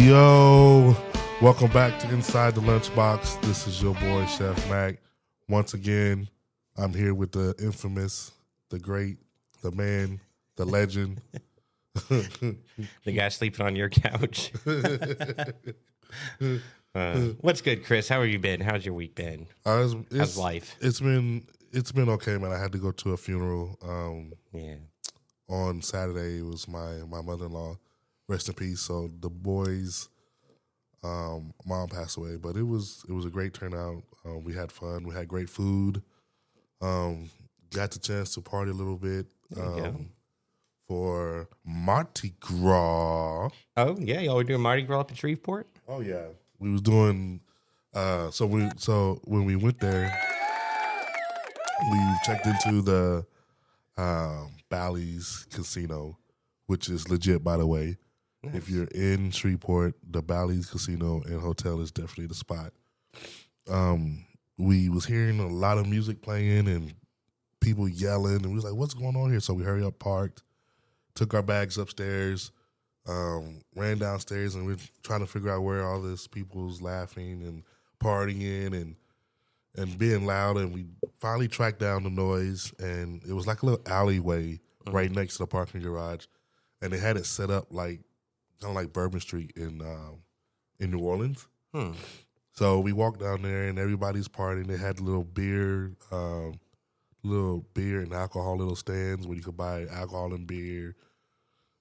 Yo, welcome back to Inside the Lunchbox. This is your boy, Chef MaQ. Once again, I'm here with the infamous, the great, the man, the legend. The guy sleeping on your couch. What's good, Chris? How have you been? How's your week been? How's life? It's been okay, man. I had to go to a funeral. On Saturday, it was my mother-in-law. Rest in peace. So the boys' mom passed away, but it was a great turnout. We had fun. We had great food. Got the chance to party a little bit for Mardi Gras. Oh yeah, y'all were doing Mardi Gras up in Shreveport. Oh yeah, we was doing. So when we went there, we checked into the Bally's Casino, which is legit, by the way. Nice. If you're in Shreveport, the Bally's Casino and Hotel is definitely the spot. We was hearing a lot of music playing and people yelling, and we was like, what's going on here? So we hurry up, parked, took our bags upstairs, ran downstairs, and we're trying to figure out where all this people's laughing and partying and being loud, and we finally tracked down the noise, and it was like a little alleyway right next to the parking garage, and they had it set up like kind of like Bourbon Street in New Orleans. So we walked down there, and everybody's partying. They had little beer and alcohol little stands where you could buy alcohol and beer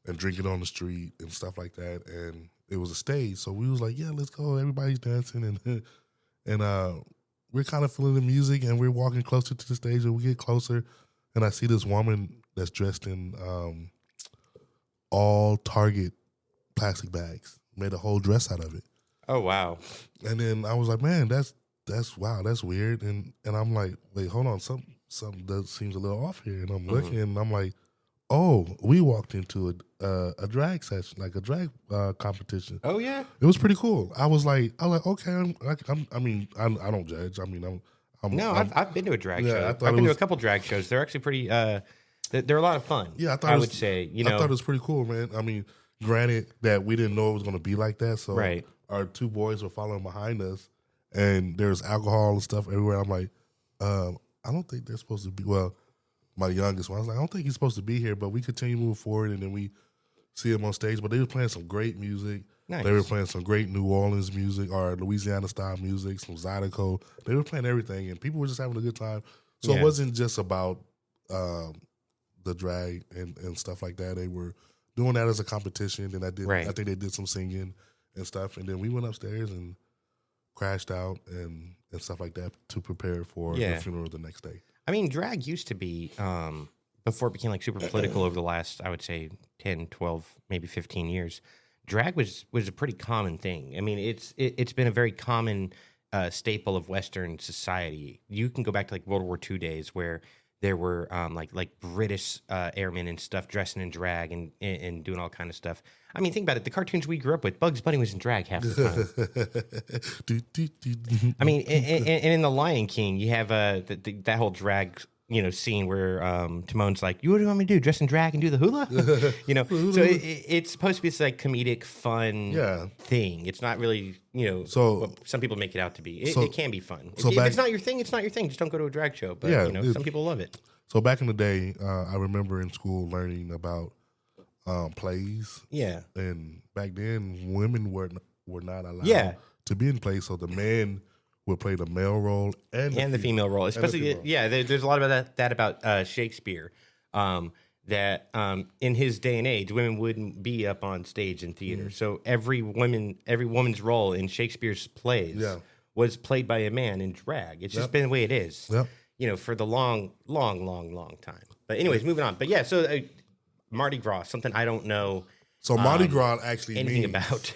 and drink it on the street and stuff like that. And it was a stage, so we was like, yeah, let's go. Everybody's dancing, and we're kind of feeling the music, and we're walking closer to the stage, and we get closer, and I see this woman that's dressed in all Target plastic bags, made a whole dress out of it. Oh wow! And then I was like, man, that's wow, that's weird. And I'm like, wait, hold on, something that seems a little off here. And I'm looking, and I'm like, oh, we walked into a drag session, like a drag competition. Oh yeah, it was pretty cool. I was like, okay, I don't judge. I mean, I've been to a drag show. I've been to a couple drag shows. They're actually pretty. They're a lot of fun. Yeah, I would say. I thought it was pretty cool, man. I mean, granted that we didn't know it was going to be like that, so our two boys were following behind us, and there's alcohol and stuff everywhere. I'm like, I don't think they're supposed to be. Well, my youngest one, I was like, I don't think he's supposed to be here, but we continue to move forward, and then we see him on stage. But they were playing some great music. Nice. They were playing some great New Orleans music or Louisiana style music, some Zydeco. They were playing everything, and people were just having a good time. So it wasn't just about the drag and stuff like that. They were doing that as a competition, and I think they did some singing and stuff, and then we went upstairs and crashed out and stuff like that to prepare for the funeral the next day. I mean, drag used to be, before it became like super political over the last, I would say, 10, 12, maybe 15 years, drag was a pretty common thing. I mean, it's been a very common staple of Western society. You can go back to like World War II days where there were like British airmen and stuff dressing in drag and doing all kind of stuff. I mean, think about it. The cartoons we grew up with, Bugs Bunny was in drag half the time. I mean, and in The Lion King, you have that whole drag scene where Timon's like, "You what do you want me to do? Dress in drag and do the hula?" So it's supposed to be this like comedic, fun thing. It's not really so what some people make it out to be. It can be fun. If it's not your thing, it's not your thing. Just don't go to a drag show. But some people love it. So back in the day, I remember in school learning about plays. Yeah, and back then women were not allowed to be in plays. So the men would play the male role and the female role, especially there's a lot about that about Shakespeare. That in his day and age, women wouldn't be up on stage in theater. So every woman's role in Shakespeare's plays was played by a man in drag. It's just been the way it is. For the long time. But anyways, moving on. But so Mardi Gras, something I don't know. So Mardi Gras actually anything means, about.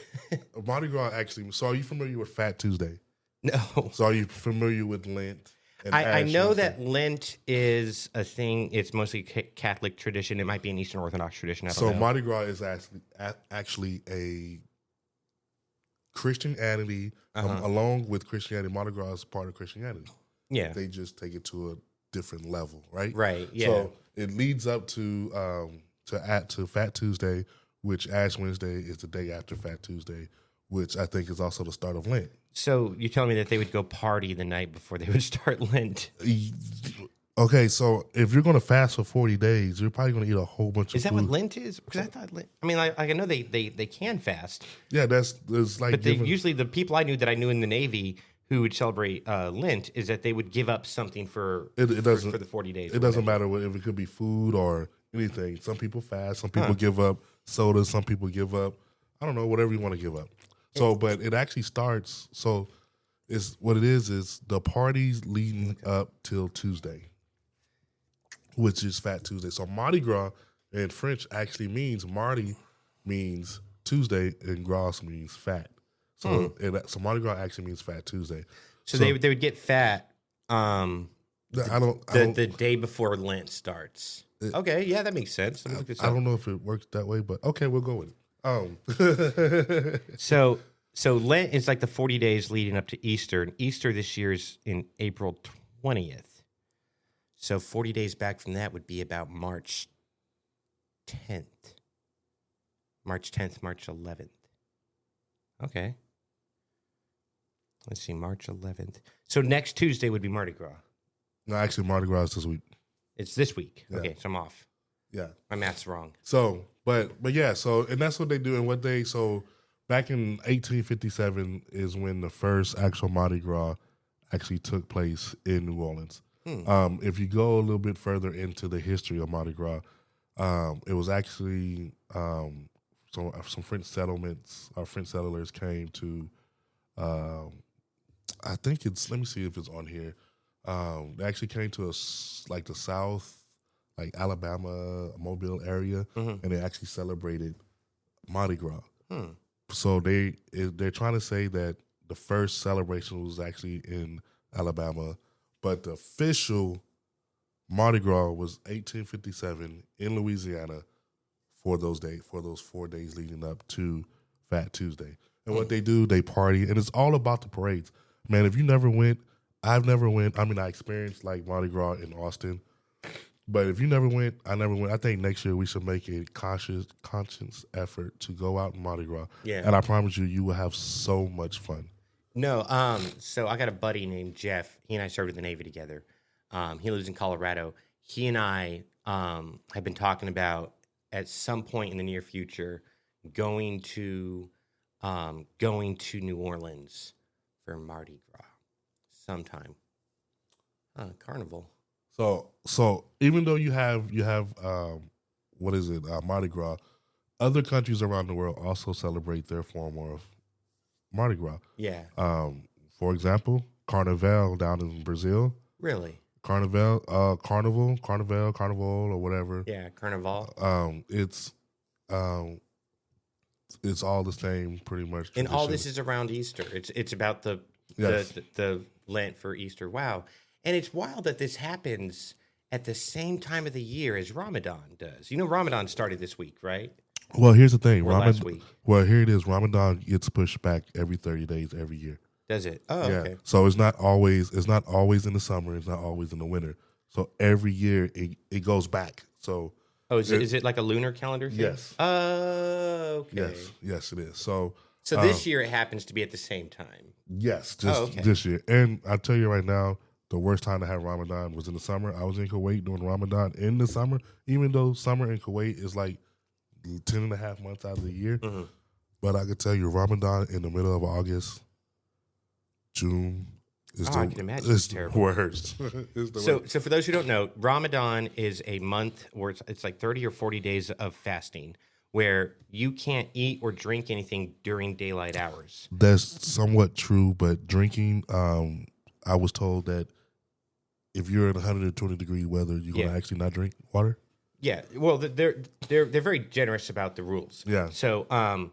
Mardi Gras actually. So are you familiar with Fat Tuesday? No. So are you familiar with Lent? I know that Lent is a thing. It's mostly Catholic tradition. It might be an Eastern Orthodox tradition. I don't know. So Mardi Gras is actually a Christianity, along with Christianity. Mardi Gras is part of Christianity. Yeah. They just take it to a different level, right? Right, yeah. So it leads up to Fat Tuesday, which Ash Wednesday is the day after Fat Tuesday, which I think is also the start of Lent. So you're telling me that they would go party the night before they would start Lent? Okay, so if you're going to fast for 40 days, you're probably going to eat a whole bunch of food. Is that what Lent is? Because I thought Lent. I mean, I know they can fast. Yeah, that's like. But usually the people I knew in the Navy who would celebrate Lent is that they would give up something for the 40 days. It doesn't matter if it could be food or anything. Some people fast. Some people give up soda. Some people give up, I don't know, whatever you want to give up. So, but it actually starts. So, it's what it is the parties leading up till Tuesday, which is Fat Tuesday. So Mardi Gras in French actually means Mardi means Tuesday and Gras means fat. So so Mardi Gras actually means Fat Tuesday. So they would get fat the day before Lent starts. Okay, yeah, that makes sense. I don't know if it works that way, but okay, we'll go with it. So Lent is like the 40 days leading up to Easter, and Easter this year is in April 20th. So 40 days back from that would be about March 10th. March 10th, March 11th. Okay. Let's see, March 11th. So next Tuesday would be Mardi Gras. No, actually, Mardi Gras is this week. It's this week. Yeah. Okay, so I'm off. Yeah. My math's wrong. So, but yeah, so, and that's what they do. And so back in 1857 is when the first actual Mardi Gras actually took place in New Orleans. If you go a little bit further into the history of Mardi Gras, it was actually some French settlements, French settlers came to, I think let me see if it's on here. They actually came to us like the South, like Alabama, Mobile area, and they actually celebrated Mardi Gras. So they're trying to say that the first celebration was actually in Alabama, but the official Mardi Gras was 1857 in Louisiana for those 4 days leading up to Fat Tuesday. And what they do, they party, and it's all about the parades. Man, if you never went, I've never went. I mean, I experienced like Mardi Gras in Austin, but if you never went, I never went. I think next year we should make a conscious effort to go out in Mardi Gras. Yeah. And I promise you will have so much fun. No, so I got a buddy named Jeff. He and I served in the Navy together. He lives in Colorado. He and I have been talking about at some point in the near future going to New Orleans for Mardi Gras sometime. Carnival. So even though you have what is it, Mardi Gras, other countries around the world also celebrate their form of Mardi Gras. Yeah. For example, Carnival down in Brazil. Really? Carnival, or whatever. Yeah, Carnival. It's all the same, pretty much. And all this is around Easter. It's about the Lent for Easter. Wow. And it's wild that this happens at the same time of the year as Ramadan does. You know, Ramadan started this week, right? Well, here's the thing. Last week. Well, here it is. Ramadan gets pushed back every 30 days every year. Does it? Oh, yeah. Okay. So it's not always in the summer. It's not always in the winter. So every year it goes back. So is it like a lunar calendar thing? Yes. Oh, okay. Yes, it is. So this year it happens to be at the same time. Yes, this year. And I tell you right now, the worst time to have Ramadan was in the summer. I was in Kuwait doing Ramadan in the summer, even though summer in Kuwait is like 10 and a half months out of the year. Mm-hmm. But I could tell you Ramadan in the middle of August, June is I can imagine it's terrible. Worst. So for those who don't know, Ramadan is a month where it's like 30 or 40 days of fasting where you can't eat or drink anything during daylight hours. That's somewhat true, but drinking, I was told that if you're in 120-degree weather, you're going to actually not drink water. Yeah, well, they're very generous about the rules. Yeah. So, and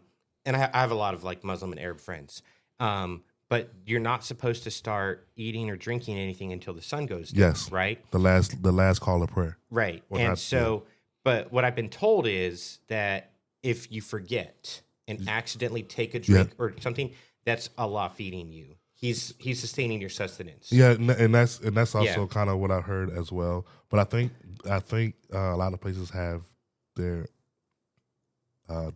I have a lot of like Muslim and Arab friends, but you're not supposed to start eating or drinking anything until the sun goes down. Yes. Right. The last call of prayer. Right. And so, but what I've been told is that if you forget and accidentally take a drink or something, that's Allah feeding you. He's sustaining your sustenance. Yeah, and that's also kind of what I heard as well. But I think a lot of places have their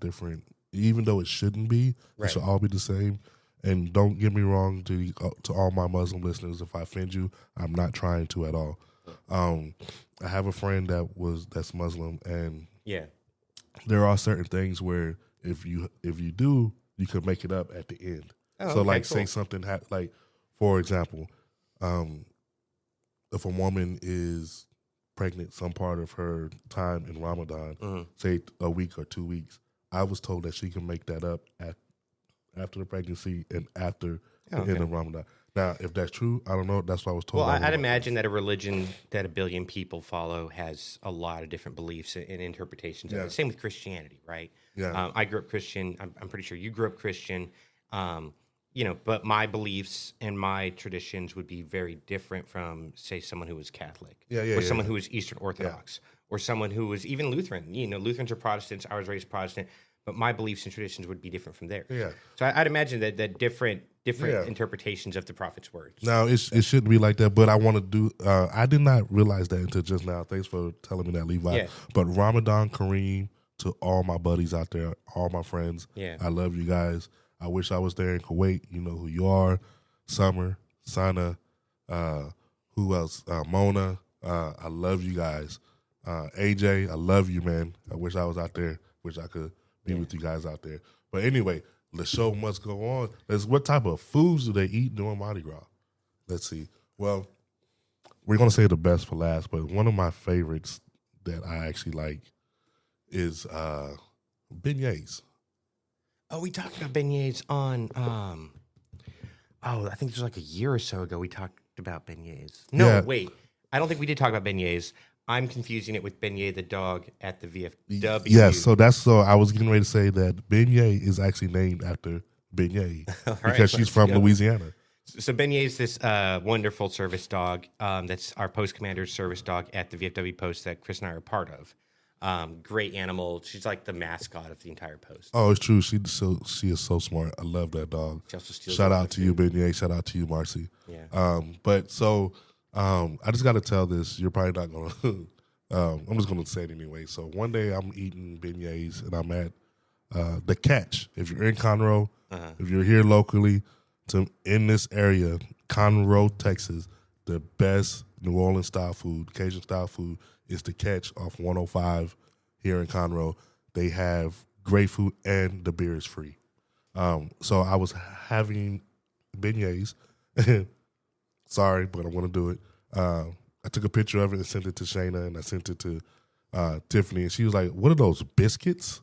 different even though it shouldn't be, Right. it should all be the same. And don't get me wrong to all my Muslim listeners. If I offend you, I'm not trying to at all. I have a friend that's Muslim, and Yeah. there are certain things where if you do, you could make it up at the end. Oh, So okay, like cool. say something like, for example, if a woman is pregnant some part of her time in Ramadan, say a week or 2 weeks, I was told that she can make that up after the pregnancy and after the end of Ramadan. Now, if that's true, I don't know. That's what I was told. Well, by one of I'd my imagine that a religion that 1 billion people follow has a lot of different beliefs and interpretations of Yeah. it. Same with Christianity, right? Yeah. I grew up Christian. I'm pretty sure you grew up Christian. But my beliefs and my traditions would be very different from, say, someone who was Catholic, or someone who was Eastern Orthodox, or someone who was even Lutheran. Lutherans are Protestants. I was raised Protestant, but my beliefs and traditions would be different from theirs. Yeah. So I'd imagine that different interpretations of the prophet's words. Now, it shouldn't be like that, but I want to do. I did not realize that until just now. Thanks for telling me that, Levi. Yeah. But Ramadan Kareem to all my buddies out there, all my friends. Yeah. I love you guys. I wish I was there in Kuwait. You know who you are. Summer, Sana, who else? Mona. I love you guys. AJ, I love you, man. I wish I was out there. Wish I could be with you guys out there. But anyway, the show must go on. What type of foods do they eat during Mardi Gras? Let's see. Well, we're going to say the best for last, but one of my favorites that I actually like is beignets. Oh, we talked about beignets on. I think it was like a year or so ago. We talked about beignets. No, Yeah. wait. I don't think we did talk about beignets. I'm confusing it with Beignet the dog at the VFW. Yes, so I was getting ready to say that beignet is actually named after Beignet because she's from Louisiana. So Beignet is this wonderful service dog. That's our post commander's service dog at the VFW post that Chris and I are a part of. Great animal. She's like the mascot of the entire post. Oh, it's true. She is so smart. I love that dog. She also steals Shout all out my to you, Beignet. Shout out to you, Marcy. Yeah. I just got to tell this. You're probably not going to. I'm just going to say it anyway. So one day I'm eating beignets and I'm at The Catch. If you're in Conroe, if you're here locally, in this area, Conroe, Texas, the best New Orleans style food, Cajun style food, is The Catch off 105 here in Conroe. They have great food and the beer is free. So I was having beignets. Sorry, but I'm going to do it. I took a picture of it and sent it to Shayna, and I sent it to Tiffany, and she was like, "What are those biscuits?"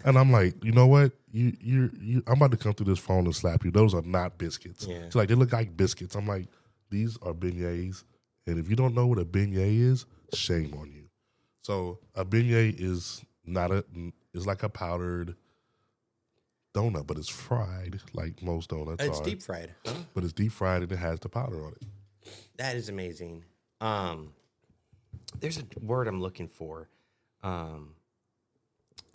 And I'm like, "You know what? I'm about to come through this phone and slap you. Those are not biscuits." Yeah. She's like, "They look like biscuits." I'm like, "These are beignets, and if you don't know what a beignet is, shame on you." So a beignet is it's like a powdered donut, but it's fried like most donuts It's are. deep fried. Huh? But it's deep fried and it has the powder on it. That is amazing. There's a word I'm looking for.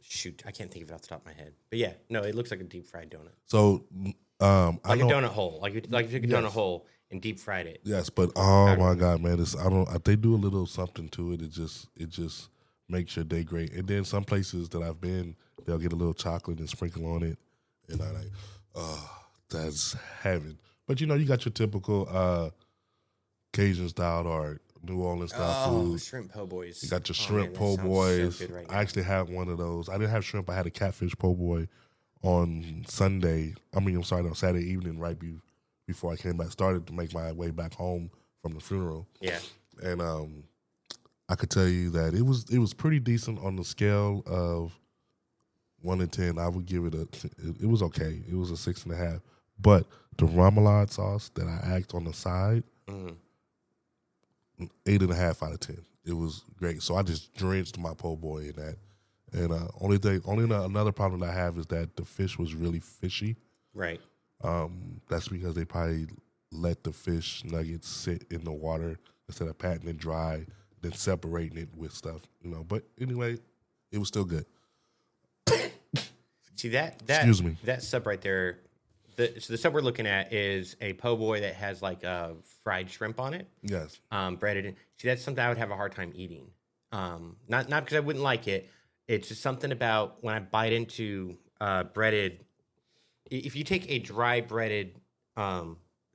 Shoot, I can't think of it off the top of my head. But yeah, no, it looks like a deep fried donut. So Like a donut hole. Like if you took a donut hole and deep fried it. yes, but oh my God, man, they do a little something to it. It just makes your day great. And then some places that I've been, they'll get a little chocolate and sprinkle on it, and I'm like, oh, that's heaven. But you got your typical Cajun style or New Orleans style food. Shrimp po' boys. You got your shrimp po' boys. So good right now. I actually had one of those. I didn't have shrimp. I had a catfish po' boy on Saturday evening, right before I came back. Started to make my way back home from the funeral. Yeah. And I could tell you that it was pretty decent on the scale of 1 to 10. I would give it it was okay. It was a 6.5. But the remoulade sauce that I asked on the side, 8.5 out of 10. It was great. So I just drenched my po' boy in that. And another problem that I have is that the fish was really fishy. Right. That's because they probably let the fish nuggets sit in the water instead of patting it dry, then separating it with stuff. But anyway, it was still good. See that Excuse me. That sub right there. So the sub we're looking at is a po' boy that has like fried shrimp on it. Yes. Breaded in. See, that's something I would have a hard time eating. Not because I wouldn't like it. It's just something about when I bite into breaded. If you take a dry breaded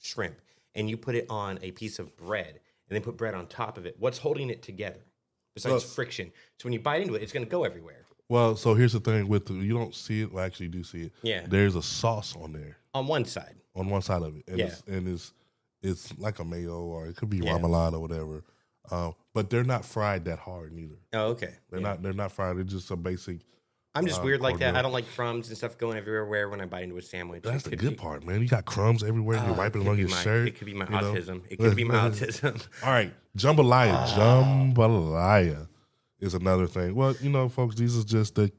shrimp and you put it on a piece of bread and then put bread on top of it, what's holding it together besides friction? So when you bite into it, it's going to go everywhere. Well, so here's the thing with you don't see it. Well, actually, you do see it. Yeah. There's a sauce on there. On one side. On one side of it. And it's like a mayo or it could be remoulade or whatever. But they're not fried that hard neither. Oh, okay. They're not fried. They're just a basic. I'm just weird like that. I don't like crumbs and stuff going everywhere when I bite into a sandwich. That's the good part, man. You got crumbs everywhere. You're wiping it on your shirt. It could be my autism. It could be my autism. All right, jambalaya. Jambalaya is another thing. Well, folks, these are just the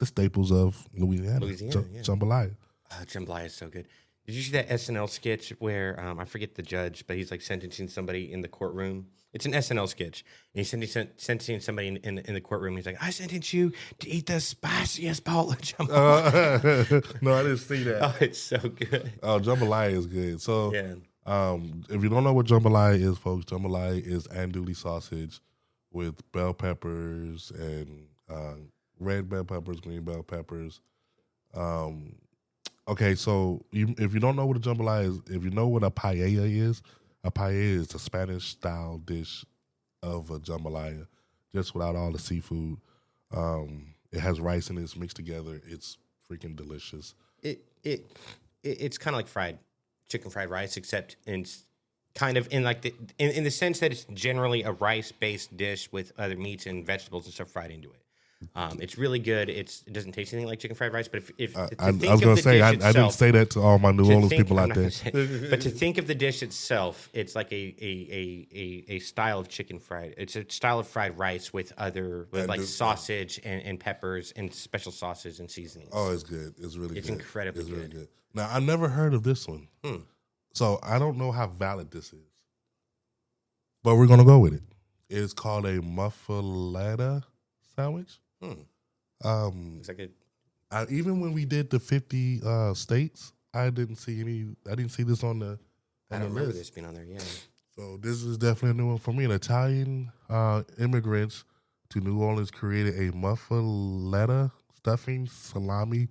staples of Louisiana. Jambalaya. Jambalaya is so good. Did you see that SNL sketch where I forget the judge, but he's like sentencing somebody in the courtroom? It's an SNL sketch. And he's sentencing somebody in the courtroom. He's like, I sentence you to eat the spiciest bowl of jambalaya. No, I didn't see that. Oh, it's so good. Oh, jambalaya is good. So, if you don't know what jambalaya is, folks, jambalaya is andouille sausage with bell peppers and red bell peppers, green bell peppers. Okay, so if you don't know what a jambalaya is, if you know what a paella is a Spanish-style dish of a jambalaya, just without all the seafood. It has rice in it. It's mixed together. It's freaking delicious. It's kind of like chicken fried rice, except in the sense that it's generally a rice-based dish with other meats and vegetables and stuff fried into it. It's really good. It doesn't taste anything like chicken fried rice, but I was going to say I didn't say that to all my New Orleans people out there. But to think of the dish itself, it's like a style of chicken fried. It's a style of fried rice with sausage and peppers and special sauces and seasonings. Oh, it's good. It's really good. It's incredibly good. Really good. Now I never heard of this one, so I don't know how valid this is, but we're gonna go with it. It's called a muffaletta sandwich. It's like even when we did the 50 states, I didn't see this on the. I don't remember this being on there. Yeah. So this is definitely a new one for me. An Italian immigrants to New Orleans created a muffaletta stuffing, salami,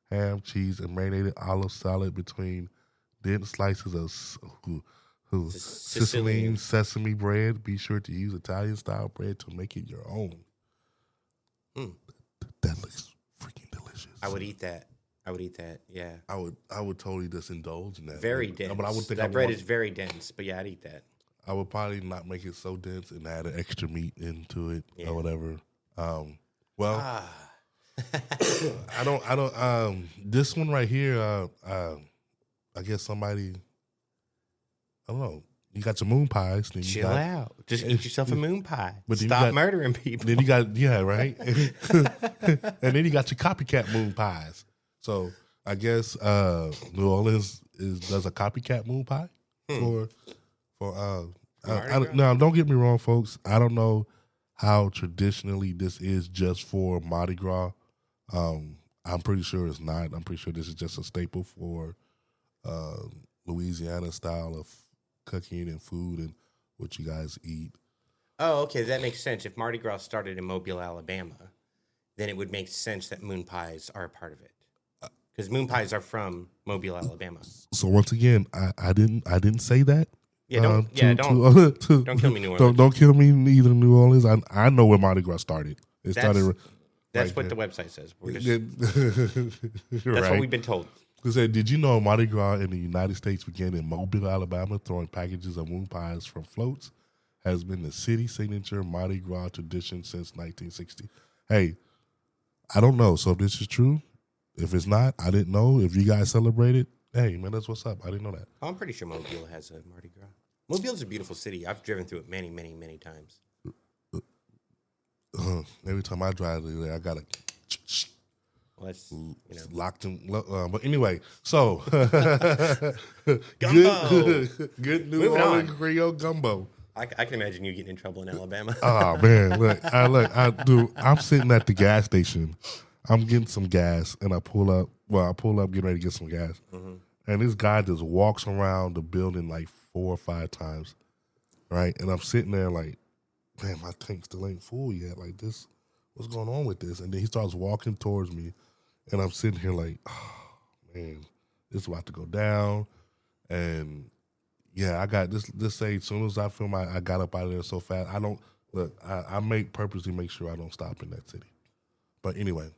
ham, cheese, and marinated olive salad between dense slices of Sicilian sesame bread. Be sure to use Italian style bread to make it your own. That looks freaking delicious. I would eat that. Yeah. I would totally just indulge in that. Very dense. But I would think that bread is very dense. But yeah, I'd eat that. I would probably not make it so dense and add an extra meat into it or whatever. I don't. This one right here. I guess somebody. I don't know. You got your moon pies. Then Chill out. Just eat yourself a moon pie. But Stop murdering people. Then you got right. And then you got your copycat moon pies. So I guess New Orleans does a copycat moon pie for. Now don't get me wrong, folks. I don't know how traditionally this is just for Mardi Gras. I'm pretty sure it's not. I'm pretty sure this is just a staple for Louisiana style of cooking and food and what you guys eat. Oh, okay. That makes sense. If Mardi Gras started in Mobile, Alabama, then it would make sense that moon pies are a part of it. Because moon pies are from Mobile, Alabama. So once again, I didn't say that. Yeah, don't kill me, New Orleans. Don't kill me either, New Orleans. I know where Mardi Gras started. That's what the website says. That's right. what we've been told. It said, did you know Mardi Gras in the United States began in Mobile, Alabama? Throwing packages of moon pies from floats has been the city signature Mardi Gras tradition since 1960. Hey, I don't know. So if this is true, if it's not, I didn't know. If you guys celebrate it, hey, man, that's what's up. I didn't know that. I'm pretty sure Mobile has a Mardi Gras. Mobile's a beautiful city. I've driven through it many, many, many times. Every time I drive through there, I got to... Well, that's, locked in. But anyway, so gumbo. good New Orleans Creole gumbo. I can imagine you getting in trouble in Alabama. Oh man, I'm sitting at the gas station. I'm getting some gas, and I pull up. Well, I pull up, getting ready to get some gas, and this guy just walks around the building like 4 or 5 times, right? And I'm sitting there like, man, my tank still ain't full yet. Like this, what's going on with this? And then he starts walking towards me. And I'm sitting here like, oh, man, it's about to go down. And yeah, I got this say as soon as I feel I got up out of there so fast. I don't look, I purposely make sure I don't stop in that city. But anyway,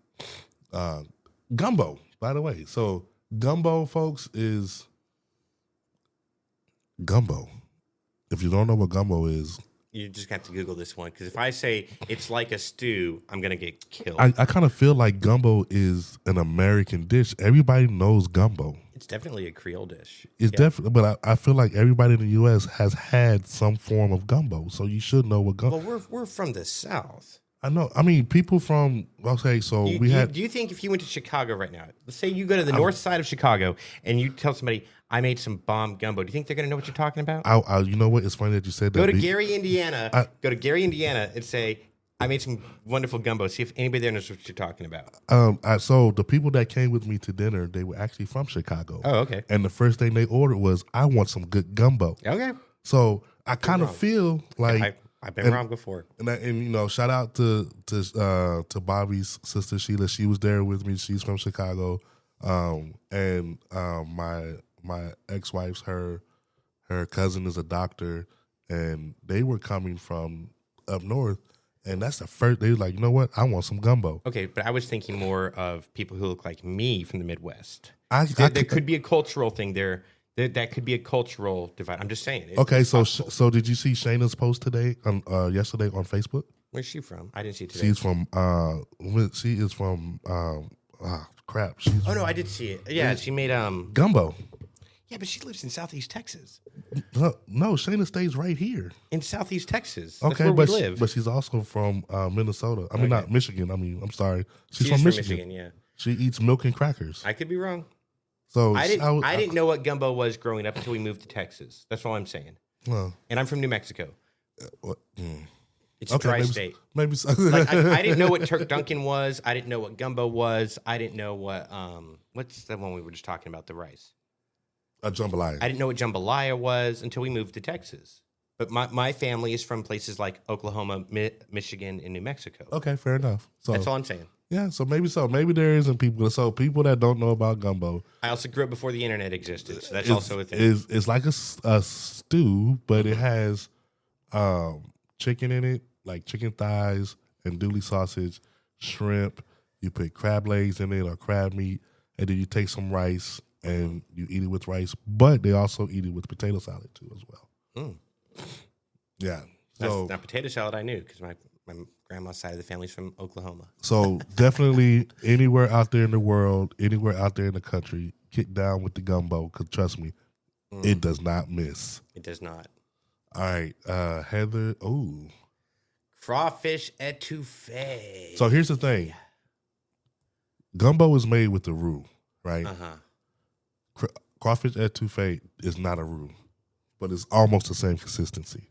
gumbo, by the way. So gumbo, folks, is gumbo. If you don't know what gumbo is, You just have to Google this one, because if I say it's like a stew, I'm going to get killed. I kind of feel like gumbo is an American dish. Everybody knows gumbo. It's definitely a Creole dish. It's definitely, but I feel like everybody in the U.S. has had some form of gumbo, so you should know what gumbo. Well, we're from the South. I know. I mean, people from Do you think if you went to Chicago right now, let's say you go to the north side of Chicago and you tell somebody, I made some bomb gumbo, do you think they're going to know what you're talking about? You know what? It's funny that you said that. Go to Gary, Indiana. Go to Gary, Indiana, and say, I made some wonderful gumbo. See if anybody there knows what you're talking about. So the people that came with me to dinner, they were actually from Chicago. Oh, okay. And the first thing they ordered was, I want some good gumbo. Okay. So I kind of feel like I've been wrong before. And shout out to Bobby's sister Sheila. She was there with me. She's from Chicago. My ex-wife's her cousin is a doctor, and they were coming from up north. And that's the first. They were like, you know what? I want some gumbo. Okay, but I was thinking more of people who look like me from the Midwest. There could be a cultural thing there. That could be a cultural divide. I'm just saying. Okay, so did you see Shayna's post today yesterday on Facebook? Where's she from? I didn't see it today. She's from. She is from. Crap. No, I did see it. Yeah, she made gumbo. Yeah, but she lives in Southeast Texas. No, Shayna stays right here in Southeast Texas. That's okay, where we live. But she's also from Minnesota. I mean, not Michigan. I mean, I'm sorry. She's from Michigan. Yeah. She eats milk and crackers. I could be wrong. So I didn't know what gumbo was growing up until we moved to Texas. That's all I'm saying. And I'm from New Mexico. It's a dry state. Maybe so. I didn't know what Turk Dunkin' was. I didn't know what gumbo was. I didn't know what what's the one we were just talking about, the rice? A jambalaya. I didn't know what jambalaya was until we moved to Texas. But my family is from places like Oklahoma, Michigan, and New Mexico. Okay, fair enough. So that's all I'm saying. Yeah, so maybe there isn't people. So people that don't know about gumbo. I also grew up before the internet existed, so that's also a thing. It's like a stew, but it has chicken in it, like chicken thighs and dooley sausage, shrimp. You put crab legs in it or crab meat, and then you take some rice and you eat it with rice. But they also eat it with potato salad too, as well. Yeah. So now potato salad I knew because my grandma's side of the family's from Oklahoma. So definitely anywhere out there in the world, anywhere out there in the country, get down with the gumbo because trust me, it does not miss. It does not. All right, Heather. Ooh, crawfish etouffee. So here's the thing: gumbo is made with the roux, right? Crawfish etouffee is not a roux, but it's almost the same consistency.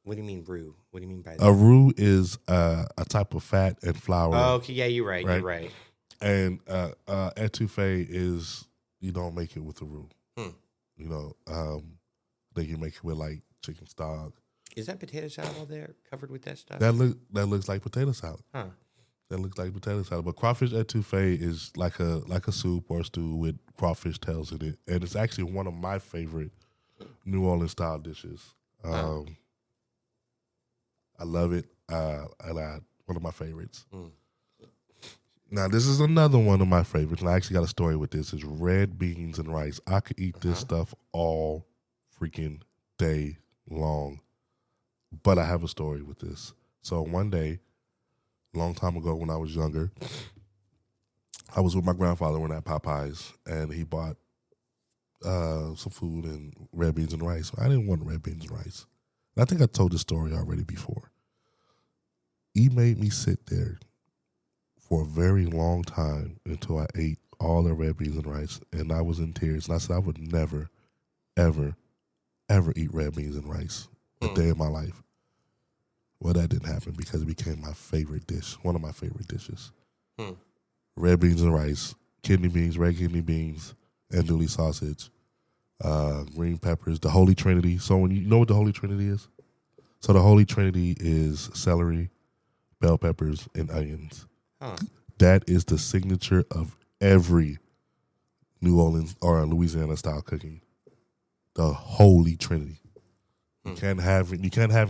What do you mean roux? What do you mean by that? A roux is a type of fat and flour. Oh, okay, yeah, you're right. You're right. And etouffee is you don't make it with a roux. You know, then you make it with like chicken stock. Is that potato salad all there covered with that stuff? That looks like potato salad. Huh. That looks like potato salad. But crawfish etouffee is like a soup or a stew with crawfish tails in it, and it's actually one of my favorite New Orleans style dishes. I love it. One of my favorites. Now, this is another one of my favorites, and I actually got a story with this. Is red beans and rice. I could eat this stuff all freaking day long. But I have a story with this. So one day, a long time ago when I was younger, I was with my grandfather when at Popeyes, and he bought some food and red beans and rice. I didn't want red beans and rice. I think I told this story already before. He made me sit there for a very long time until I ate all the red beans and rice, and I was in tears. And I said I would never, ever, ever eat red beans and rice a day in my life. Well, that didn't happen because it became my favorite dish, one of my favorite dishes. Red beans and rice, kidney beans, red kidney beans, andouille sausage, green peppers, the Holy Trinity. So when you know what the Holy Trinity is? So the Holy Trinity is celery, bell peppers, and onions. That is the signature of every New Orleans or Louisiana style cooking. The Holy Trinity. You can't have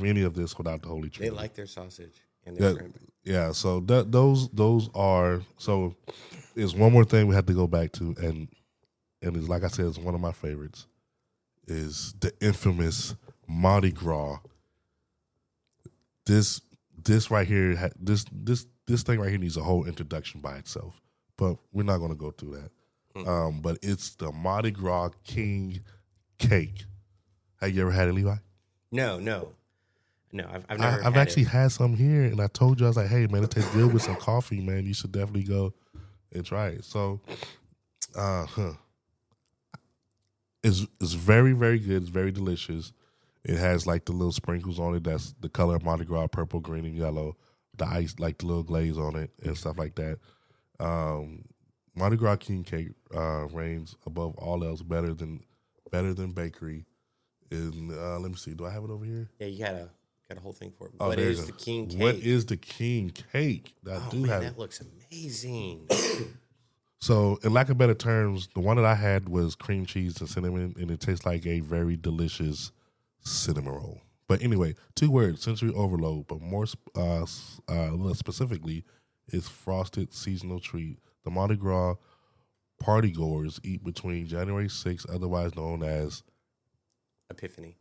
any of this without the Holy Trinity. They like their sausage and their shrimp. Yeah. So those are so. There's one more thing we have to go back to, and it's like I said, it's one of my favorites. Is the infamous Mardi Gras. This right here, this thing right here needs a whole introduction by itself, but we're not going to go through that. But it's the Mardi Gras King Cake. Have you ever had it, Levi? No. I've never. I've actually had some here, and I told you, I was like, "Hey, man, it tastes good with some coffee, man. You should definitely go and try it." So, it's very, very good. It's very delicious. It has like the little sprinkles on it. That's the color of Mardi Gras: purple, green, and yellow. The ice, like the little glaze on it and stuff like that. Mardi Gras King Cake reigns above all else, better than bakery. And let me see, do I have it over here? Yeah, you got a whole thing for it. Oh, What is the King Cake? What is the King Cake? That looks amazing. So, in lack of better terms, the one that I had was cream cheese and cinnamon, and it tastes like a very delicious cinnamon roll. But anyway, 2 words: sensory overload. But more specifically, it's frosted seasonal treat. The Mardi Gras partygoers eat between January 6th, otherwise known as Epiphany,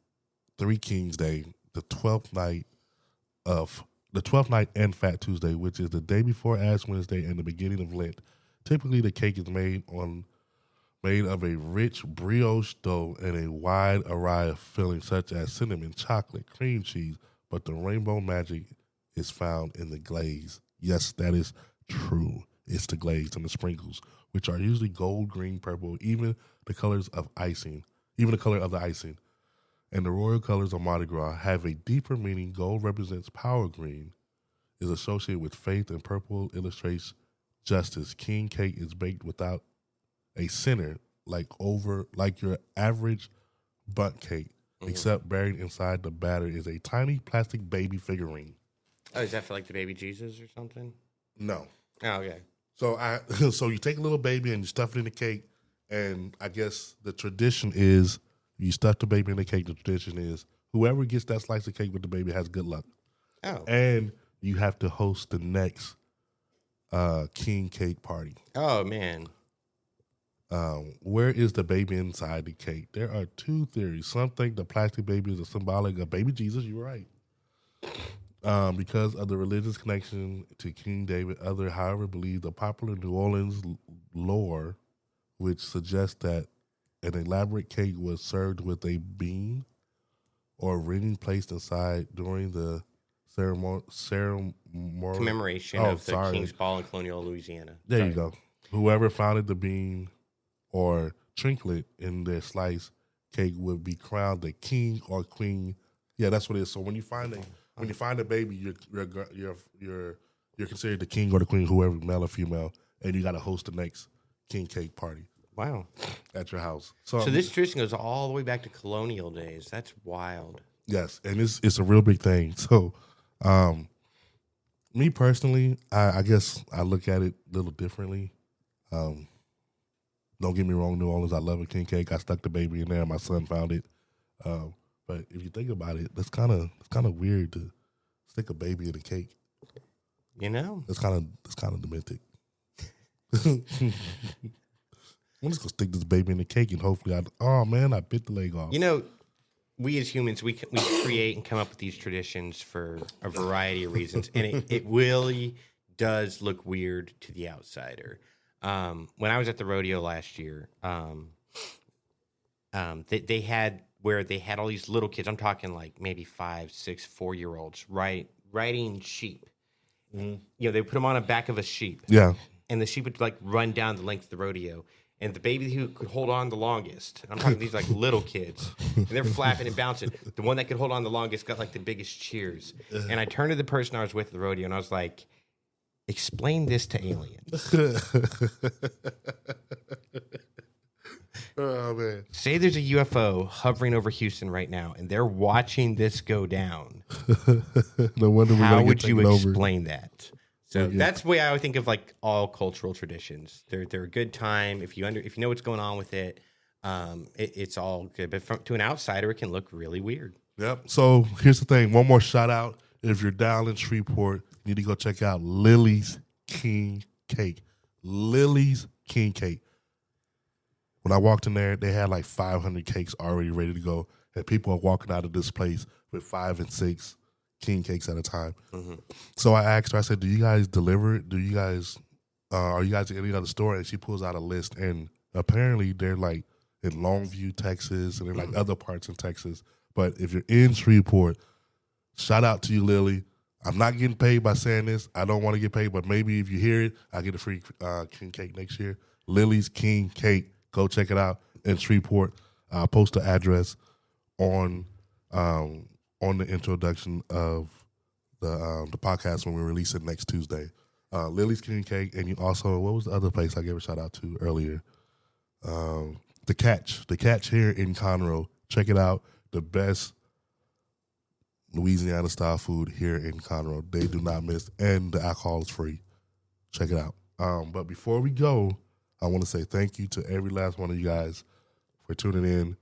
3 Kings Day, the 12th night and Fat Tuesday, which is the day before Ash Wednesday and the beginning of Lent. Typically, the cake is made of a rich brioche dough and a wide array of fillings such as cinnamon, chocolate, cream cheese, but the rainbow magic is found in the glaze. Yes, that is true. It's the glaze and the sprinkles, which are usually gold, green, purple, even the color of the icing. And the royal colors of Mardi Gras have a deeper meaning. Gold represents power, green is associated with faith, and purple illustrates justice. King cake is baked without a center, like your average bundt cake, except buried inside the batter is a tiny plastic baby figurine. Oh, is that for like the baby Jesus or something? No. Oh, okay. So you take a little baby and you stuff it in the cake, and I guess the tradition is you stuff the baby in the cake. The tradition is whoever gets that slice of cake with the baby has good luck. Oh. And you have to host the next king cake party. Oh, man. Where is the baby inside the cake? There are 2 theories. Some think the plastic baby is a symbolic of baby Jesus. You were right. Because of the religious connection to King David. Others, however, believe the popular New Orleans lore, which suggests that an elaborate cake was served with a bean or ring placed inside during the commemoration of the King's Ball in colonial Louisiana. There you go. Whoever founded the bean or trinket in their slice cake would be crowned the king or queen. Yeah, that's what it is. So when you find a baby, you're considered the king or the queen, whoever, male or female, and you got to host the next king cake party. Wow, at your house. So this tradition goes all the way back to colonial days. That's wild. Yes, and it's a real big thing. So, me personally, I guess I look at it a little differently. Don't get me wrong, New Orleans, I love a king cake. I stuck the baby in there. My son found it. But if you think about it, that's kind of weird to stick a baby in a cake. You know, it's kind of demented. I'm just gonna stick this baby in the cake and hopefully I bit the leg off. You know, we as humans, we create and come up with these traditions for a variety of reasons, and it really does look weird to the outsider. When I was at the rodeo last year, they had all these little kids. I'm talking like maybe 5, 6, 4-year-olds riding sheep. Mm-hmm. You know, they put them on the back of a sheep. Yeah, and the sheep would like run down the length of the rodeo. And the baby who could hold on the longest, I'm talking these like little kids, and they're flapping and bouncing. The one that could hold on the longest got like the biggest cheers. And I turned to the person I was with at the rodeo, and I was like, explain this to aliens. Oh, man. Say there's a UFO hovering over Houston right now, and they're watching this go down. No wonder how would you explain that? So that's the way I would think of like all cultural traditions. They're a good time if you know what's going on with it. It's all good, but to an outsider, it can look really weird. Yep. So here's the thing. One more shout out. If you're down in Shreveport, you need to go check out Lily's King Cake. Lily's King Cake. When I walked in there, they had like 500 cakes already ready to go, and people are walking out of this place with 5 and 6 king cakes at a time. Mm-hmm. So I asked her, I said, do you guys deliver it? Are you guys at any other store? And she pulls out a list, and apparently they're like in Longview, Texas, and they're like other parts in Texas. But if you're in Shreveport, shout out to you, Lily. I'm not getting paid by saying this. I don't want to get paid, but maybe if you hear it, I get a free king cake next year. Lily's King Cake. Go check it out in Shreveport. I'll post the address on the introduction of the podcast when we release it next Tuesday. Lily's King Cake, and you also, what was the other place I gave a shout out to earlier? The Catch here in Conroe. Check it out. The best Louisiana style food here in Conroe. They do not miss, and the alcohol is free. Check it out. But before we go, I want to say thank you to every last one of you guys for tuning in.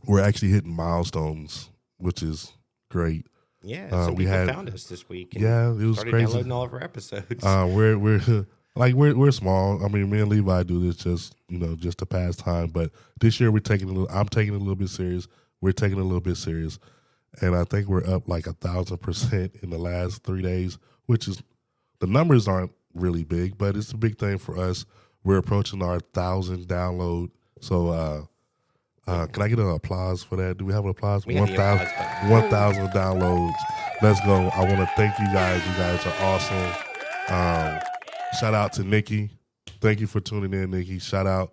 We're actually hitting milestones, which is great. Yeah, some people found us this week. And it was started crazy. Downloading all of our episodes. We're small. I mean, me and Levi do this just to pass time. But this year I'm taking it a little bit serious. We're taking it a little bit serious, and I think we're up like 1,000% in the last 3 days, which is, the numbers aren't really big, but it's a big thing for us. We're approaching our 1,000 download. So can I get an applause for that? Do we have an applause? 1,000 downloads. Let's go. I want to thank you guys. You guys are awesome. Shout out to Nikki. Thank you for tuning in, Nikki. Shout out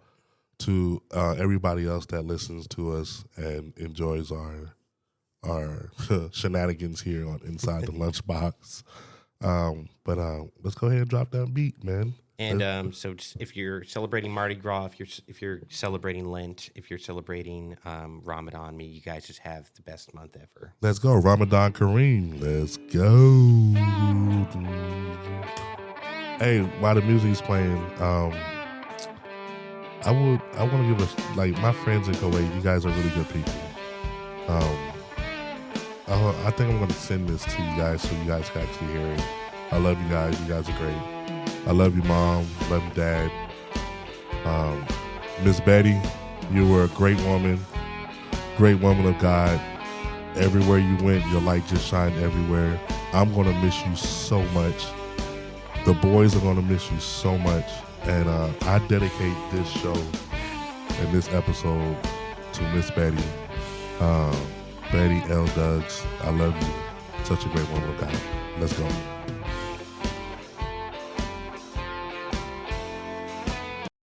to everybody else that listens to us and enjoys our shenanigans here on Inside the Lunchbox. But let's go ahead and drop that beat, man. And so just if you're celebrating Mardi Gras, if you're celebrating Lent, if you're celebrating Ramadan, you guys just have the best month ever. Let's go. Ramadan Kareem. Let's go. Hey, while the music's playing, I want to give my friends in Kuwait, you guys are really good people. I think I'm going to send this to you guys so you guys can actually hear it. I love you guys. You guys are great. I love you, Mom. Love you, Dad. Miss Betty, you were a great woman of God. Everywhere you went, your light just shined everywhere. I'm going to miss you so much. The boys are going to miss you so much. And I dedicate this show and this episode to Miss Betty. Betty L. Duggs, I love you. Such a great woman of God. Let's go.